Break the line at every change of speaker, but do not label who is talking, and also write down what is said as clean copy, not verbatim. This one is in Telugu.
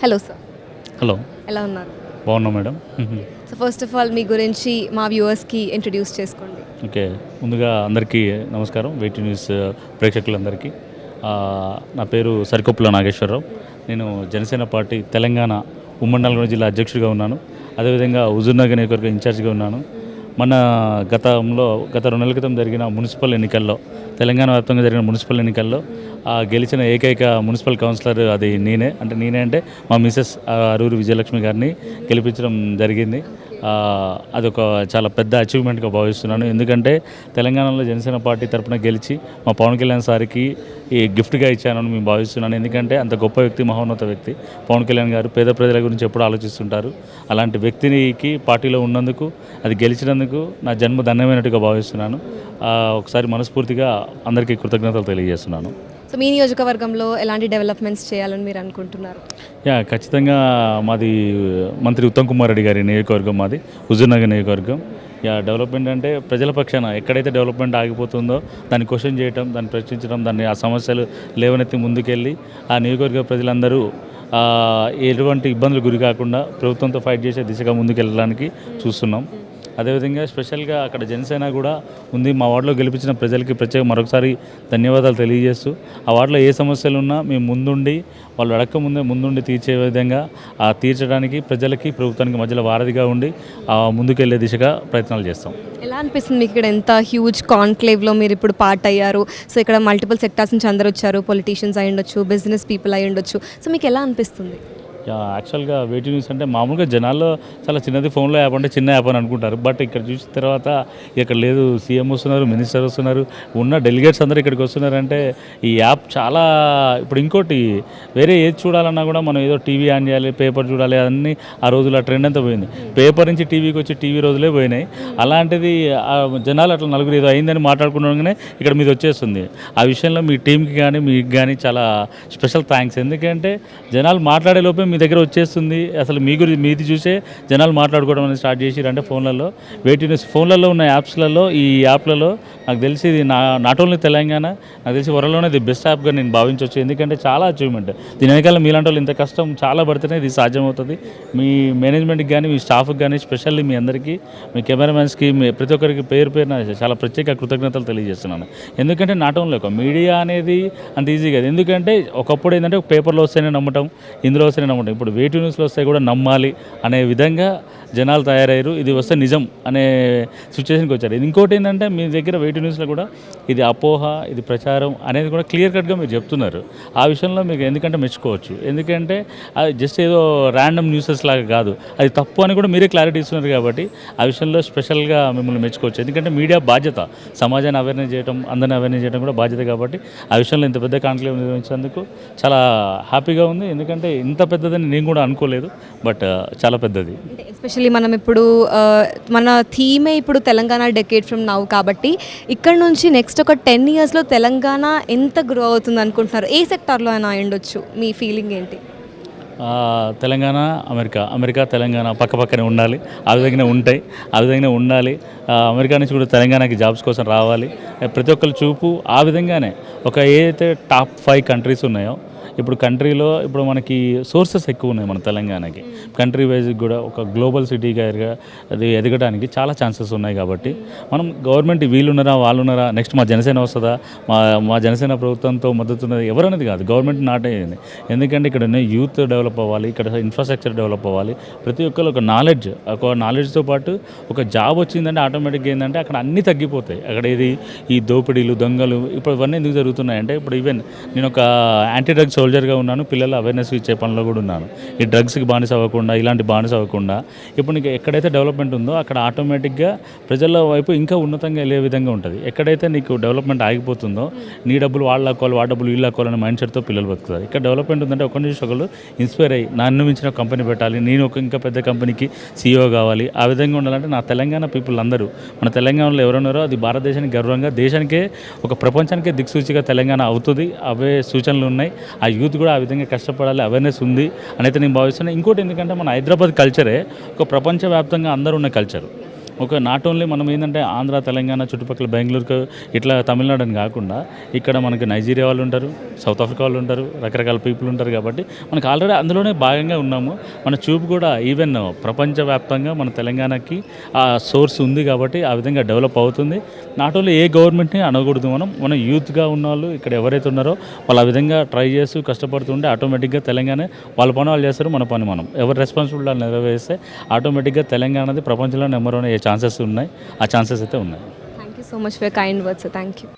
Hello sir.
హలో,
ఎలా ఉన్నారు?
బాగున్నా madam.
So first of all మీ గురించి మా వ్యూవర్స్కి ఇంట్రడ్యూస్ చేసుకోండి.
ఓకే, ముందుగా అందరికీ నమస్కారం. వెయిట్ న్యూస్ ప్రేక్షకులందరికీ. నా పేరు సరికొప్పుల నాగేశ్వరరావు. నేను జనసేన పార్టీ తెలంగాణ ఉమ్మడి నల్గొండ జిల్లా అధ్యక్షుడిగా ఉన్నాను. అదేవిధంగా హుజూర్నగర్ నియోజకవర్గ ఇన్ఛార్జిగా ఉన్నాను. మన గత 2 నెలల క్రితం జరిగిన మున్సిపల్ ఎన్నికల్లో, తెలంగాణ వ్యాప్తంగా జరిగిన మున్సిపల్ ఎన్నికల్లో గెలిచిన ఏకైక మున్సిపల్ కౌన్సిలర్ అది నేనే. అంటే మా మిసెస్ అరూరి విజయలక్ష్మి గారిని గెలిపించడం జరిగింది. అదొక చాలా పెద్ద అచీవ్మెంట్గా భావిస్తున్నాను. ఎందుకంటే తెలంగాణలో జనసేన పార్టీ తరఫున గెలిచి మా పవన్ కళ్యాణ్ సార్కి ఈ గిఫ్ట్గా ఇచ్చానని మేము భావిస్తున్నాను. ఎందుకంటే అంత గొప్ప వ్యక్తి, మహోన్నత వ్యక్తి పవన్ కళ్యాణ్ గారు. పేద ప్రజల గురించి ఎప్పుడు ఆలోచిస్తుంటారు. అలాంటి వ్యక్తికి పార్టీలో ఉన్నందుకు, అది గెలిచినందుకు నా జన్మ ధన్యమైనట్టుగా భావిస్తున్నాను. ఒకసారి మనస్ఫూర్తిగా అందరికీ కృతజ్ఞతలు తెలియజేస్తున్నాను.
సో మీ నియోజకవర్గంలో ఎలాంటి డెవలప్మెంట్స్ చేయాలని మీరు అనుకుంటున్నారు?
ఖచ్చితంగా మాది మంత్రి ఉత్తమ్ కుమార్ రెడ్డి గారి నియోజకవర్గం, మాది హుజూర్నగర్ నియోజకవర్గం. డెవలప్మెంట్ అంటే ప్రజల పక్షాన ఎక్కడైతే డెవలప్మెంట్ ఆగిపోతుందో దాన్ని క్వశ్చన్ చేయటం, దాన్ని ప్రశ్నించడం, దాన్ని ఆ సమస్యలు లేవనెత్తి ముందుకెళ్ళి ఆ నియోజకవర్గ ప్రజలందరూ ఎటువంటి ఇబ్బందులు గురి కాకుండా ప్రభుత్వంతో ఫైట్ చేసే దిశగా ముందుకెళ్ళడానికి చూస్తున్నాం. అదేవిధంగా స్పెషల్గా అక్కడ జనసేన కూడా ఉంది. మా వార్డులో గెలిపించిన ప్రజలకి మరొకసారి ధన్యవాదాలు తెలియజేస్తూ, ఆ వార్డులో ఏ సమస్యలు ఉన్నా మేము ముందుండి, వాళ్ళు ముందుండి తీర్చే విధంగా తీర్చడానికి ప్రజలకి ప్రభుత్వానికి మధ్యలో వారధిగా ఉండి ముందుకెళ్లే దిశగా ప్రయత్నాలు చేస్తాం.
ఎలా అనిపిస్తుంది మీకు ఇక్కడ ఎంత హ్యూజ్ కాన్క్లేవ్లో మీరు ఇప్పుడు పార్ట్ అయ్యారు? సో ఇక్కడ మల్టిపుల్ సెక్టార్స్ నుంచి అందరూ వచ్చారు. పొలిటీషియన్స్ అయి ఉండొచ్చు, బిజినెస్ పీపుల్ అయి ఉండొచ్చు. సో మీకు ఎలా అనిపిస్తుంది?
యాక్చువల్గా వెయిట్ న్యూస్ అంటే మామూలుగా జనాల్లో చాలా చిన్నది, ఫోన్లో యాప్ అంటే చిన్న యాప్ అని అనుకుంటారు. బట్ ఇక్కడ చూసిన తర్వాత ఇక్కడ లేదు, సీఎం వస్తున్నారు, మినిస్టర్ వస్తున్నారు, ఉన్న డెలిగేట్స్ అందరూ ఇక్కడికి వస్తున్నారంటే ఈ యాప్ చాలా. ఇప్పుడు ఇంకోటి వేరే ఏది చూడాలన్నా కూడా మనం ఏదో టీవీ ఆన్ చేయాలి, పేపర్ చూడాలి, అన్నీ ఆ రోజులు ఆ ట్రెండ్ అంతా పోయింది. పేపర్ నుంచి టీవీకి వచ్చి టీవీ రోజులే పోయినాయి. అలాంటిది జనాలు అట్లా నలుగురు ఏదో అయిందని మాట్లాడుకున్నాగానే ఇక్కడ మీద వచ్చేస్తుంది. ఆ విషయంలో మీ టీంకి కానీ మీకు కానీ చాలా స్పెషల్ థ్యాంక్స్. ఎందుకంటే జనాలు మాట్లాడే లోపే మీ దగ్గర వచ్చేస్తుంది. అసలు మీది చూసే జనాలు మాట్లాడుకోవడం అనేది స్టార్ట్ చేసిరంటే ఫోన్లలో, వెయిట్ న్యూస్ ఫోన్లలో ఉన్న యాప్స్లలో, ఈ యాప్లలో నాకు తెలిసి ఇది నాట్ ఓన్లీ తెలంగాణ, నాకు తెలిసి వరల్డ్లోనే ఇది బెస్ట్ యాప్గా నేను భావించవచ్చు. ఎందుకంటే చాలా అచీవ్మెంట్. దీని వెనకాల మీలాంటి వాళ్ళు ఇంత కష్టం చాలా పడితేనే ఇది సాధ్యమవుతుంది. మీ మేనేజ్మెంట్కి కానీ, మీ స్టాఫ్కి కానీ, స్పెషల్లీ మీ అందరికీ, మీ కెమెరామెన్స్కి, ప్రతి ఒక్కరికి పేరున చాలా ప్రత్యేక కృతజ్ఞతలు తెలియజేస్తున్నాను. ఎందుకంటే నాట్ ఓన్లీ ఒక మీడియా అనేది అంత ఈజీ కాదు. ఎందుకంటే ఒకప్పుడు ఏంటంటే పేపర్లో వస్తేనే నమ్మటం, ఇందులో వస్తేనే నమ్మటం. ఇప్పుడు వెయిట్ న్యూస్లో వస్తే కూడా నమ్మాలి అనే విధంగా జనాలు తయారయ్యారు. ఇది వస్తే నిజం అనే సిచ్యువేషన్కి వచ్చారు. ఇంకోటి ఏంటంటే మీ దగ్గర వెయిట్ న్యూస్లో కూడా ఇది అపోహ, ఇది ప్రచారం అనేది కూడా క్లియర్ కట్గా మీరు చెప్తున్నారు. ఆ విషయంలో మీకు ఎందుకంటే మెచ్చుకోవచ్చు. ఎందుకంటే అది జస్ట్ ఏదో ర్యాండమ్ న్యూసెస్ లాగా కాదు, అది తప్పు అని కూడా మీరే క్లారిటీ ఇస్తున్నారు. కాబట్టి ఆ విషయంలో స్పెషల్గా మిమ్మల్ని మెచ్చుకోవచ్చు. ఎందుకంటే మీడియా బాధ్యత, సమాజాన్ని అవేర్నెస్ చేయడం, అందరిని అవేర్నెస్ చేయడం కూడా బాధ్యత. కాబట్టి ఆ విషయంలో ఇంత పెద్ద కాన్క్లేవ్ నిర్వహించినందుకు చాలా హ్యాపీగా ఉంది. ఎందుకంటే ఇంత పెద్దదని నేను కూడా అనుకోలేదు, బట్ చాలా పెద్దది.
ఎస్పెషల్లీ మనం ఇప్పుడు మన థీమే ఇప్పుడు తెలంగాణ డెకేడ్ ఫ్రమ్ నౌ. కాబట్టి ఇక్కడ నుంచి నెక్స్ట్ ఒక 10 yearsలో తెలంగాణ ఎంత గ్రో అవుతుంది అనుకుంటున్నారు? ఏ సెక్టార్లో అయినా ఉండొచ్చు, మీ ఫీలింగ్ ఏంటి?
తెలంగాణ, అమెరికా తెలంగాణ పక్కపక్కనే ఉండాలి. ఆ విధంగానే ఉంటాయి, ఆ విధంగానే ఉండాలి. అమెరికా నుంచి కూడా తెలంగాణకి జాబ్స్ కోసం రావాలి. ప్రతి ఒక్కరు చూపు ఆ విధంగానే. ఏదైతే టాప్ 5 కంట్రీస్ ఉన్నాయో ఇప్పుడు కంట్రీలో, ఇప్పుడు మనకి సోర్సెస్ ఎక్కువ ఉన్నాయి మన తెలంగాణకి. కంట్రీ వైజ్ కూడా ఒక గ్లోబల్ సిటీగా అది ఎదగడానికి చాలా ఛాన్సెస్ ఉన్నాయి. కాబట్టి మనం గవర్నమెంట్ వీళ్ళున్నారా, వాళ్ళున్నారా, నెక్స్ట్ మా జనసేన వస్తుందా, మా జనసేన ప్రభుత్వంతో మద్దతు ఉన్నది ఎవరనేది కాదు, గవర్నమెంట్ నాట్ అయ్యింది. ఎందుకంటే ఇక్కడ యూత్ డెవలప్ అవ్వాలి, ఇక్కడ ఇన్ఫ్రాస్ట్రక్చర్ డెవలప్ అవ్వాలి. ప్రతి ఒక్కరు ఒక నాలెడ్జ్తో పాటు ఒక జాబ్ వచ్చిందంటే ఆటోమేటిక్గా ఏంటంటే అక్కడ అన్నీ తగ్గిపోతాయి. అక్కడ ఈ దోపిడీలు, దొంగలు ఇప్పుడు ఇవన్నీ ఎందుకు జరుగుతున్నాయంటే, ఇప్పుడు ఈవెన్ నేను ఒక యాంటీ డ్రగ్స్ సోల్జర్గా ఉన్నాను, పిల్లలు అవేర్నెస్ ఇచ్చే పనిలో కూడా ఉన్నాను. ఈ డ్రగ్స్కి బానిస అవ్వకుండా, ఇలాంటి బానిస అవ్వకుండా ఇప్పుడు నీకు ఎక్కడైతే డెవలప్మెంట్ ఉందో అక్కడ ఆటోమేటిక్గా ప్రజల వైపు ఇంకా ఉన్నతంగా వెళ్ళే విధంగా ఉంటుంది. ఎక్కడైతే నీకు డెవలప్మెంట్ ఆగిపోతుందో, నీ డబ్బులు వాళ్ళ లాక్కోవాలి, వాడి డబ్బులు వీళ్ళు లాక్కోవాలనే మైండ్ సెట్తో పిల్లలు బతుకుతారు. ఇక్కడ డెవలప్మెంట్ ఉందంటే ఒకరి నుంచి ఒకరు ఇన్స్పైర్ అయ్యి నన్ను మించిన కంపెనీ పెట్టాలి, నేను ఇంకా పెద్ద కంపెనీకి సీఈఓ కావాలి, ఆ విధంగా ఉండాలంటే నా తెలంగాణ పీపుల్ అందరూ, మన తెలంగాణలో ఎవరున్నారో అది భారతదేశానికి గర్వంగా, దేశానికే, ఒక ప్రపంచానికే దిక్సూచిగా తెలంగాణ అవుతుంది. అవే సూచనలు ఉన్నాయి. ఆ యూత్ కూడా ఆ విధంగా కష్టపడాలి, అవేర్నెస్ ఉంది అని అయితే నేను భావిస్తున్నాను. ఇంకోటి ఎందుకంటే మన హైదరాబాద్ కల్చరే ఒక ప్రపంచవ్యాప్తంగా అందరూ ఉన్న కల్చర్. ఒక నాట్ ఓన్లీ మనం ఏంటంటే ఆంధ్ర తెలంగాణ చుట్టుపక్కల బెంగళూరుకు ఇట్లా తమిళనాడు అని కాకుండా ఇక్కడ మనకి నైజీరియా వాళ్ళు ఉంటారు, సౌత్ ఆఫ్రికా వాళ్ళు ఉంటారు, రకరకాల పీపుల్ ఉంటారు కాబట్టి మనకు ఆల్రెడీ అందులోనే భాగంగా ఉన్నాము. మన చూపు కూడా ఈవెన్ ప్రపంచవ్యాప్తంగా మన తెలంగాణకి ఆ సోర్స్ ఉంది కాబట్టి ఆ విధంగా డెవలప్ అవుతుంది. నాట్ ఓన్లీ ఏ గవర్నమెంట్ని అనకూడదు, మనం యూత్గా ఉన్న వాళ్ళు ఇక్కడ ఎవరైతే ఉన్నారో వాళ్ళు ఆ విధంగా ట్రై చేస్తూ కష్టపడుతుంటే ఆటోమేటిక్గా తెలంగాణ వాళ్ళ పని వాళ్ళు చేస్తారు, మన పని మనం ఎవరు రెస్పాన్సిబిలిటీ వాళ్ళు నెరవేరిస్తే ఆటోమేటిక్గా తెలంగాణది ప్రపంచంలో నెంబర్ 1 అయ్యే ఛాన్సెస్ ఉన్నాయి. ఆ ఛాన్సెస్ అయితే ఉన్నాయి.
Thank you so much for kind words. Thank you.